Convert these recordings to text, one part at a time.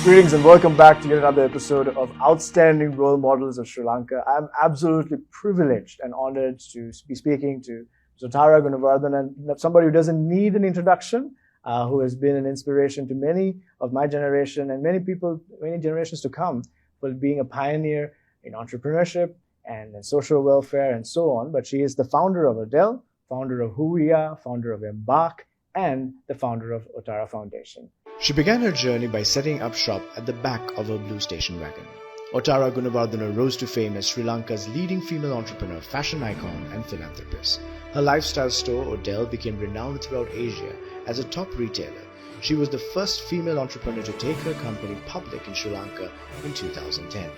Greetings and welcome back to yet another episode of Outstanding Role Models of Sri Lanka. I'm absolutely privileged and honored to be speaking to Otara Gunewardene, and somebody who doesn't need an introduction, who has been an inspiration to many of my generation and many people, many generations to come, for being a pioneer in entrepreneurship and in social welfare and so on. But she is the founder of Adele, founder of Who We Are, founder of Embark, and the founder of Otara Foundation. She began her journey by setting up shop at the back of her blue station wagon. Otara Gunewardene rose to fame as Sri Lanka's leading female entrepreneur, fashion icon, and philanthropist. Her lifestyle store, Adele, became renowned throughout Asia as a top retailer. She was the first female entrepreneur to take her company public in Sri Lanka in 2010.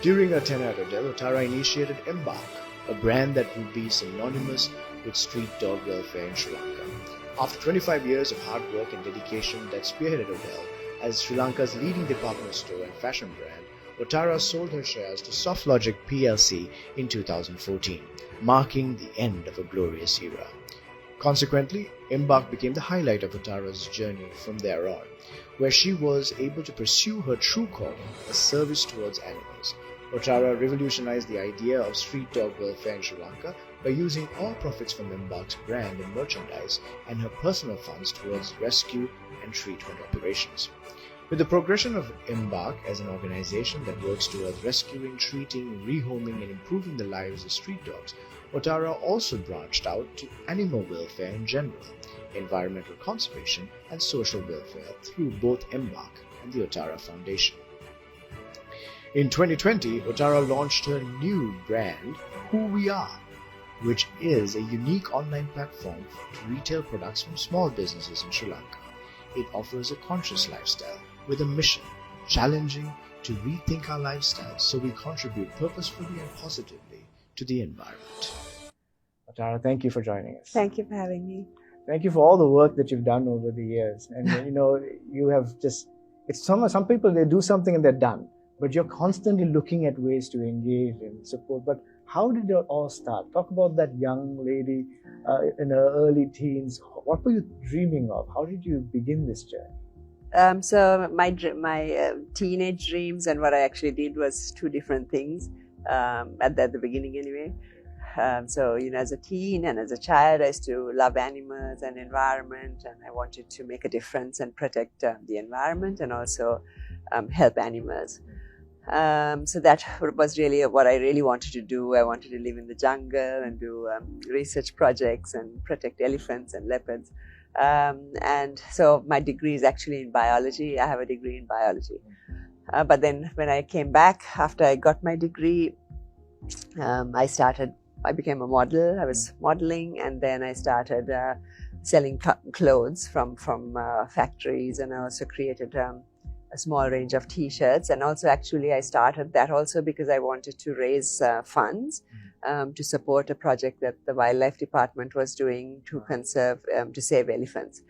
During her tenure at Adele, Otara initiated Embark, a brand that would be synonymous with street dog welfare in Sri Lanka. After 25 years of hard work and dedication that spearheaded Adele as Sri Lanka's leading department store and fashion brand, Otara sold her shares to SoftLogic plc in 2014, marking the end of a glorious era. Consequently, Embark became the highlight of Otara's journey from there on, where she was able to pursue her true calling, a service towards animals. Otara revolutionized the idea of street dog welfare in Sri Lanka by using all profits from Embark's brand and merchandise and her personal funds towards rescue and treatment operations. With the progression of Embark as an organization that works towards rescuing, treating, rehoming, and improving the lives of street dogs, Otara also branched out to animal welfare in general, environmental conservation, and social welfare through both Embark and the Otara Foundation. In 2020, Otara launched her new brand, Who We Are, which is a unique online platform to retail products from small businesses in Sri Lanka. It offers a conscious lifestyle with a mission, challenging to rethink our lifestyles so we contribute purposefully and positively to the environment. Otara, thank you for joining us. Thank you for having me. Thank you for all the work that you've done over the years. And you have just, it's some people, they do something and they're done. But you're constantly looking at ways to engage and support. But how did it all start? Talk about that young lady in her early teens. What were you dreaming of? How did you begin this journey? So my teenage dreams and what I actually did was two different things at the beginning anyway. So as a teen and as a child, I used to love animals and environment, and I wanted to make a difference and protect the environment and also help animals. So that was really what I really wanted to do. I wanted to live in the jungle and do research projects and protect elephants and leopards. And so my degree is actually in biology. I have a degree in biology. But then when I came back after I got my degree, I became a model. I was modeling, and then I started selling clothes from factories, and I also created a small range of t-shirts. And also actually I started that also because I wanted to raise funds to support a project that the wildlife department was doing to conserve, to save elephants.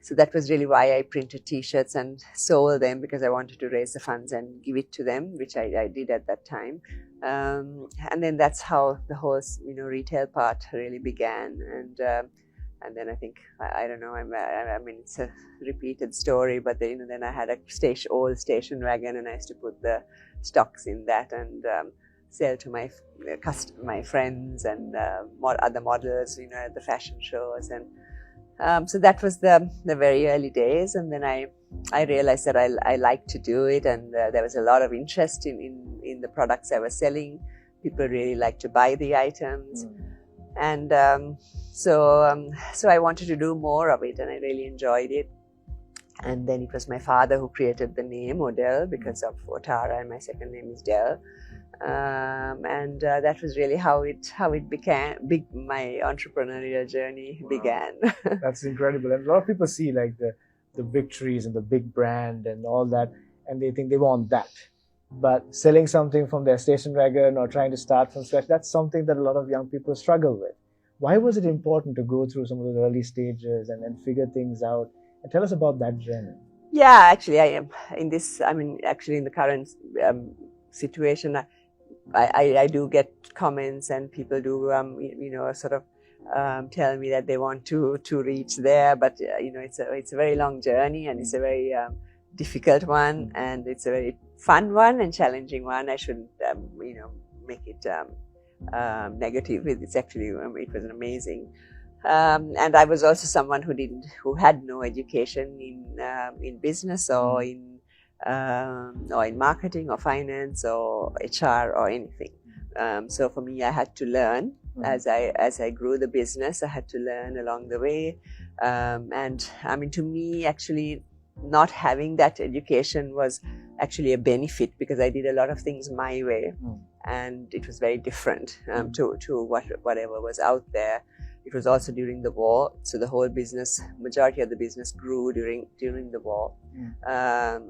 So that was really why I printed t-shirts and sold them, because I wanted to raise the funds and give it to them, which I did at that time. And then that's how the whole retail part really began. And then I think, I don't know, I mean, it's a repeated story, but then I had a old station wagon, and I used to put the stocks in that and sell to my friends and other models, at the fashion shows. And so that was the very early days. And then I realized that I liked to do it, and there was a lot of interest in the products I was selling. People really liked to buy the items. And so I wanted to do more of it, and I really enjoyed it. And then it was my father who created the name Adele because of Otara, and my second name is Del. And that was really how it began. My entrepreneurial journey began. That's incredible. And a lot of people see like the victories and the big brand and all that, and they think they want that. But selling something from their station wagon or trying to start from scratch, that's something that a lot of young people struggle with. Why was it important to go through some of those early stages and figure things out? And tell us about that journey. Yeah, actually, I am in this. I mean, actually, in the current situation, I do get comments, and people do, sort of tell me that they want to reach there, but it's a very long journey, and it's a very difficult one, and it's a very fun one and challenging one. I shouldn't, make it negative. It's actually, it was an amazing. And I was also someone who had no education in business or in marketing or finance or HR or anything. So for me, I had to learn as I grew the business. I had to learn along the way. And I mean, to me, actually, not having that education was actually a benefit, because I did a lot of things my way, and it was very different to whatever was out there. It was also during the war, so the whole business, majority of the business grew during the war. But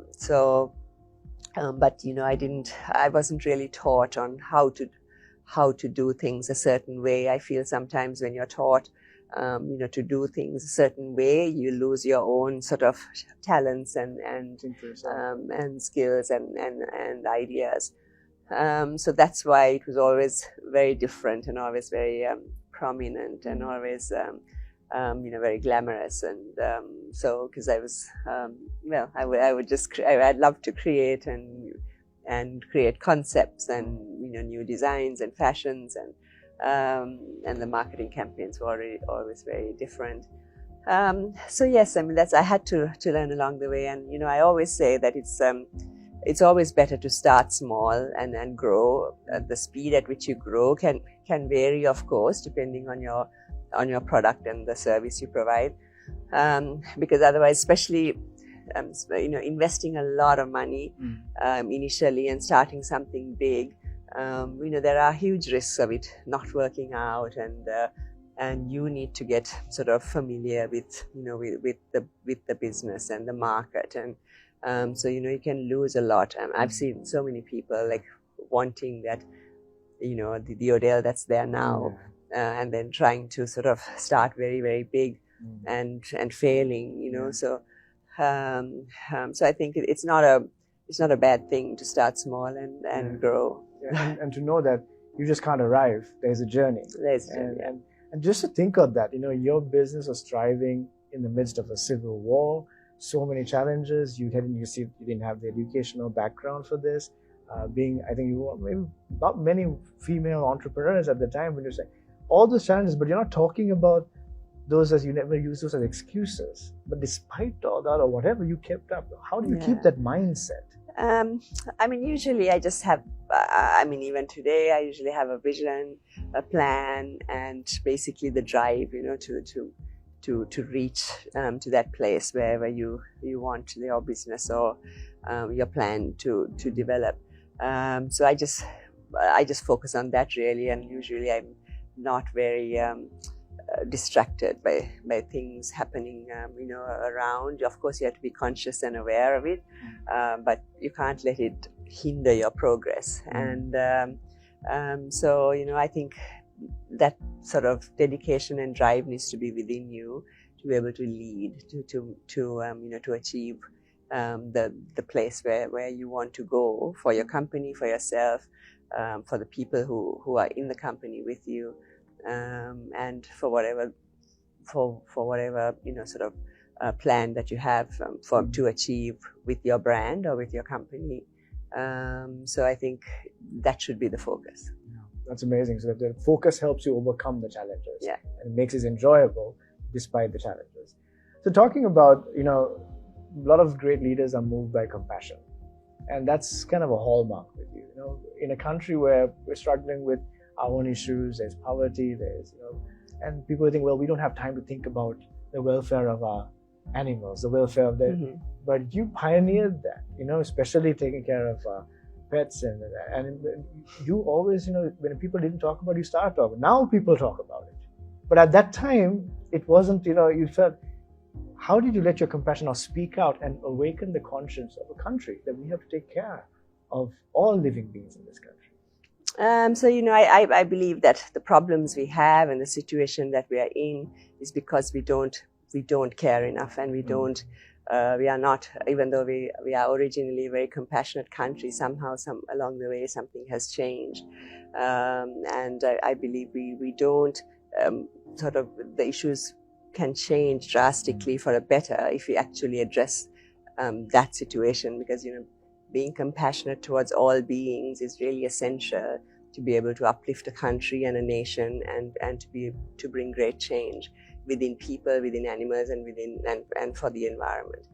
I wasn't really taught on how to do things a certain way. I feel sometimes when you're taught, to do things a certain way, you lose your own sort of talents and skills and ideas. So that's why it was always very different and always very prominent and always very glamorous. And so because I was I'd love to create and create concepts and new designs and fashions, and the marketing campaigns were always very different. So yes, I mean I had to learn along the way, and I always say that it's always better to start small and grow. The speed at which you grow can vary, of course, depending on your product and the service you provide, because otherwise, especially investing a lot of money initially and starting something big, there are huge risks of it not working out, and you need to get sort of familiar with the business and the market, and so you can lose a lot. I've seen so many people like wanting that the Odell that's there now, and then trying to sort of start very, very big and failing, so I think it's not a bad thing to start small and grow. And to know that you just can't arrive. There's a journey. And just to think of that, your business was thriving in the midst of a civil war, so many challenges. You didn't have the educational background for this. I think you were maybe not many female entrepreneurs at the time when you're saying all those challenges, but you're not talking about those as you never use those as excuses. But despite all that or whatever, you kept up. How do you keep that mindset? Usually I just have, even today, I usually have a vision, a plan, and basically the drive, to reach to that place wherever you want your business or your plan to develop. So I just focus on that really, and usually I'm not very distracted by things happening, around. Of course, you have to be conscious and aware of it, but you can't let it hinder your progress. And so, I think that sort of dedication and drive needs to be within you to be able to lead to achieve the place where you want to go for your company, for yourself, for the people who are in the company with you. And for whatever sort of plan that you have to achieve with your brand or with your company. So I think that should be the focus. Yeah, that's amazing. So the focus helps you overcome the challenges. Yeah. And makes it enjoyable despite the challenges. So talking about, a lot of great leaders are moved by compassion. And that's kind of a hallmark with you. In a country where we're struggling with our own issues, there's poverty, and people think, well, we don't have time to think about the welfare of our animals, the welfare of the, but you pioneered that, especially taking care of pets, and you always, when people didn't talk about it, you started talking. Now people talk about it. But at that time, it wasn't, you felt, how did you let your compassion or speak out and awaken the conscience of a country that we have to take care of all living beings in this country? So, I believe that the problems we have and the situation that we are in is because we don't care enough, and we are not, even though we are originally a very compassionate country, somehow along the way something has changed. And I believe we don't, the issues can change drastically for a better if we actually address that situation, because being compassionate towards all beings is really essential to be able to uplift a country and a nation, and to bring great change within people, within animals, and and for the environment.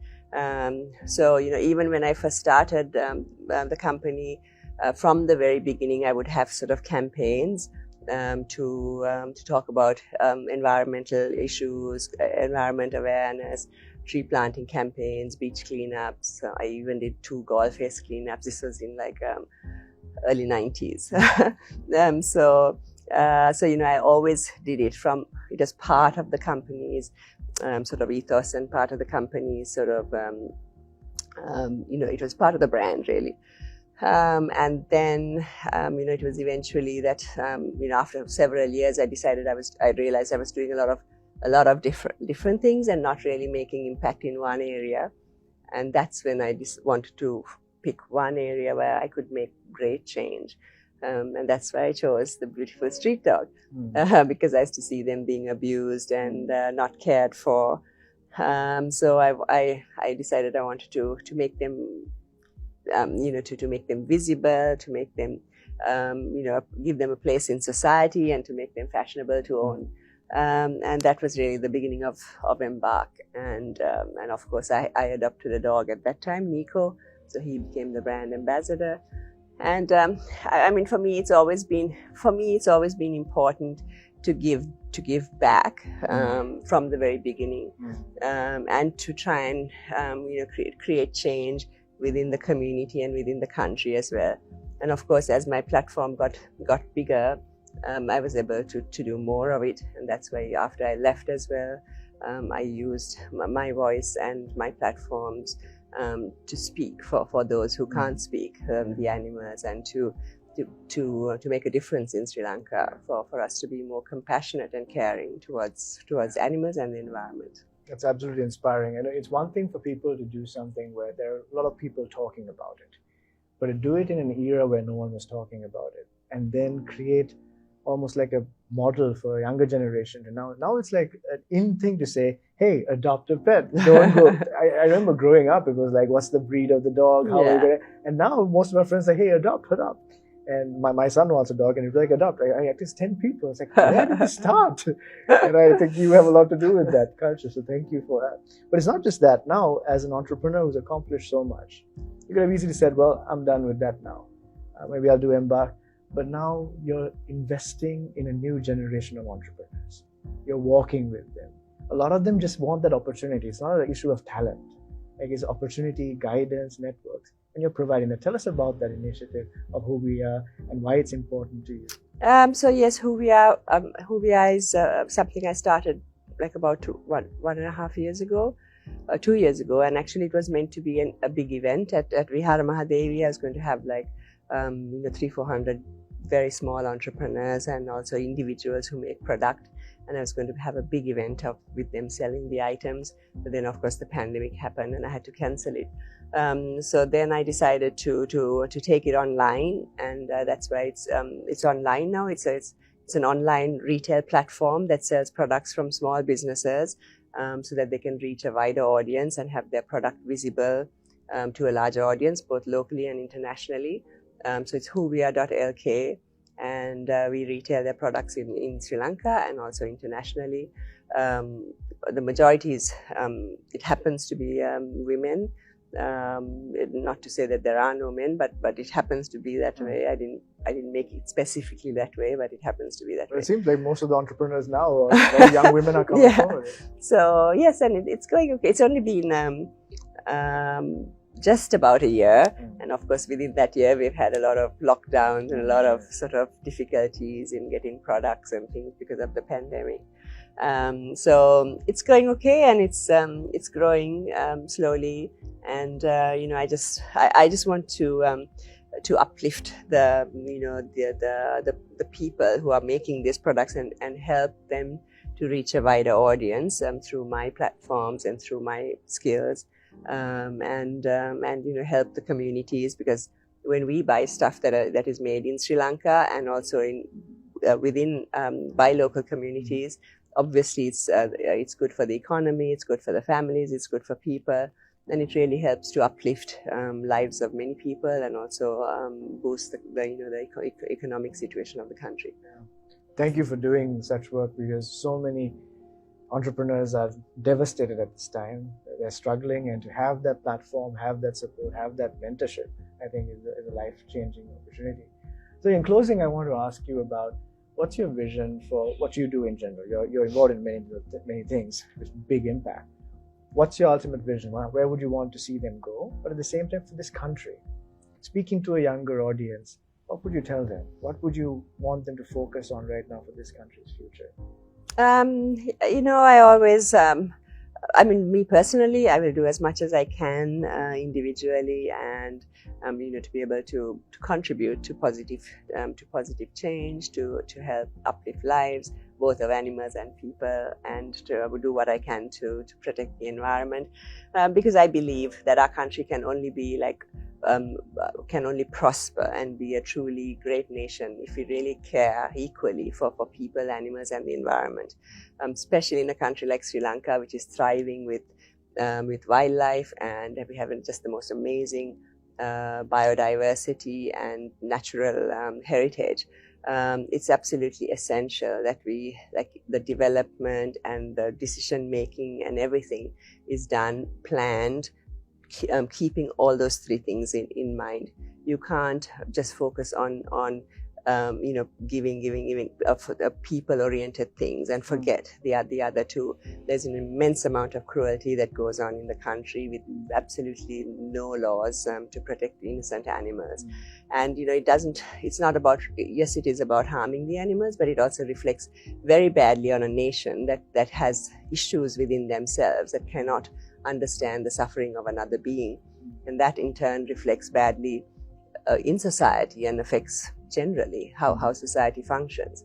So even when I first started the company, from the very beginning, I would have sort of campaigns to talk about environmental issues, environment awareness, tree planting campaigns, beach cleanups. I even did 2 golf face cleanups. This was in like early 90s. So I always did it it was part of the company's sort of ethos, and part of the company's sort of, it was part of the brand, really. And then, it was eventually that, after several years, I realized I was doing a lot of different things and not really making impact in one area. And that's when I just wanted to pick one area where I could make great change. And that's why I chose the beautiful street dog, because I used to see them being abused and not cared for. So I decided I wanted to make them, to make them visible, to make them, give them a place in society, and to make them fashionable to own. And that was really the beginning of Embark. And of course, I adopted a dog at that time, Nico. So he became the brand ambassador. And for me, it's always been important to give back from the very beginning, and to try and create change within the community and within the country as well. And of course, as my platform got bigger, I was able to do more of it, and that's why after I left as well, I used my voice and my platforms to speak for those who can't speak, the animals, and to make a difference in Sri Lanka, for us to be more compassionate and caring towards animals and the environment. That's absolutely inspiring. And it's one thing for people to do something where there are a lot of people talking about it, but to do it in an era where no one was talking about it, and then create almost like a model for a younger generation. And now it's like an in thing to say, hey, adopt a pet. Don't go. I remember growing up, it was like, what's the breed of the dog? How are you gonna? And now most of my friends say, hey, adopt. And my son wants a dog, and he's like, adopt. I at least 10 people. It's like, where did we start? And I think you have a lot to do with that culture. So thank you for that. But it's not just that. Now, as an entrepreneur who's accomplished so much, you could have easily said, well, I'm done with that now. Maybe I'll do Embark. But now you're investing in a new generation of entrepreneurs. You're walking with them. A lot of them just want that opportunity. It's not an issue of talent. Like, it's opportunity, guidance, networks. And you're providing that. Tell us about that initiative of Who We Are and why it's important to you. So yes, Who We Are is something I started like about 1.5 years ago, 2 years ago. And actually it was meant to be a big event at Vihara Mahadevi. I was going to have like 300-400 very small entrepreneurs and also individuals who make product, and I was going to have a big event with them selling the items. But then of course the pandemic happened and I had to cancel it. So then I decided to take it online, and that's why it's online now. It's an online retail platform that sells products from small businesses, so that they can reach a wider audience and have their product visible to a larger audience, both locally and internationally. So it's whoweare.lk, and we retail their products in Sri Lanka and also internationally. The majority is, it happens to be women. Not to say that there are no men, but it happens to be that way. I didn't make it specifically that way, but it happens to be that way. It seems like most of the entrepreneurs now, very young women are coming forward. So yes, and it's going okay. It's only been just about a year, and of course within that year we've had a lot of lockdowns and a lot of sort of difficulties in getting products and things because of the pandemic. So it's going okay, and it's growing slowly, and I just want to uplift the people who are making these products and help them to reach a wider audience through my platforms and through my skills, and help the communities, because when we buy stuff that is made in Sri Lanka and also within by local communities, obviously it's good for the economy, it's good for the families, it's good for people, and it really helps to uplift lives of many people and also boost the economic situation of the country. Thank you for doing such work, because so many entrepreneurs are devastated at this time. They're struggling, and to have that platform, have that support, have that mentorship, I think is a life-changing opportunity. So in closing, I want to ask you about what's your vision for what you do in general. You're involved in many things with big impact. What's your ultimate vision? Where would you want to see them go? But at the same time, for this country, speaking to a younger audience, what would you tell them? What would you want them to focus on right now for this country's future? I always, me personally, I will do as much as I can individually, and to be able to contribute to positive change, to help uplift lives, both of animals and people, and to do what I can to protect the environment, because I believe that our country can only be can only prosper and be a truly great nation if we really care equally for people, animals, and the environment, especially in a country like Sri Lanka, which is thriving with wildlife, and we have just the most amazing biodiversity and natural heritage. It's absolutely essential that we, the development and the decision making and everything is done, planned, keeping all those three things in mind. You can't just focus on giving people-oriented things and forget the other two. There's an immense amount of cruelty that goes on in the country with absolutely no laws to protect innocent animals. And it's not about, yes, it is about harming the animals, but it also reflects very badly on a nation that has issues within themselves, that cannot understand the suffering of another being, and that in turn reflects badly in society and affects generally how society functions.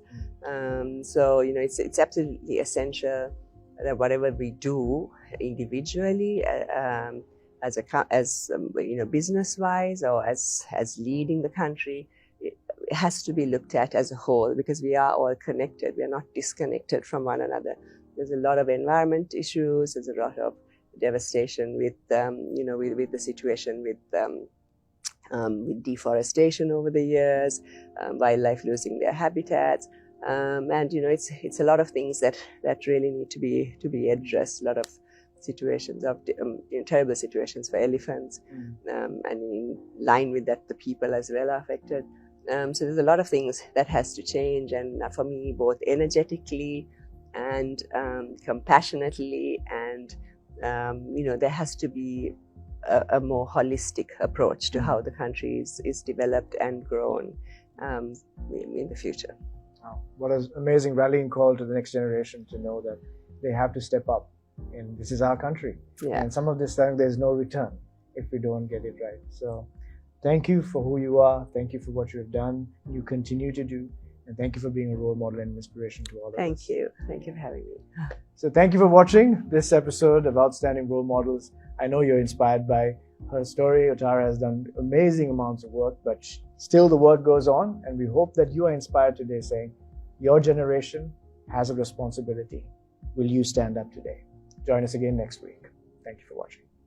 So it's absolutely essential that whatever we do individually, business wise, or as leading the country, it has to be looked at as a whole, because we are all connected. We are not disconnected from one another. There's a lot of environment issues. There's a lot of devastation with the situation with deforestation over the years, wildlife losing their habitats, and it's a lot of things that really need to be addressed. A lot of situations of terrible situations for elephants, and in line with that, the people as well are affected. So there's a lot of things that has to change, and for me, both energetically and compassionately, and there has to be a more holistic approach to how the country is developed and grown in the future. Wow. What an amazing rallying call to the next generation to know that they have to step up, and this is our country. Yeah. And some of this time there's no return if we don't get it right. So thank you for who you are. Thank you for what you have done, you continue to do. And thank you for being a role model and inspiration to all of us. Thank you. Thank you for having me. So thank you for watching this episode of Outstanding Role Models. I know you're inspired by her story. Otara has done amazing amounts of work, but still the work goes on. And we hope that you are inspired today, saying your generation has a responsibility. Will you stand up today? Join us again next week. Thank you for watching.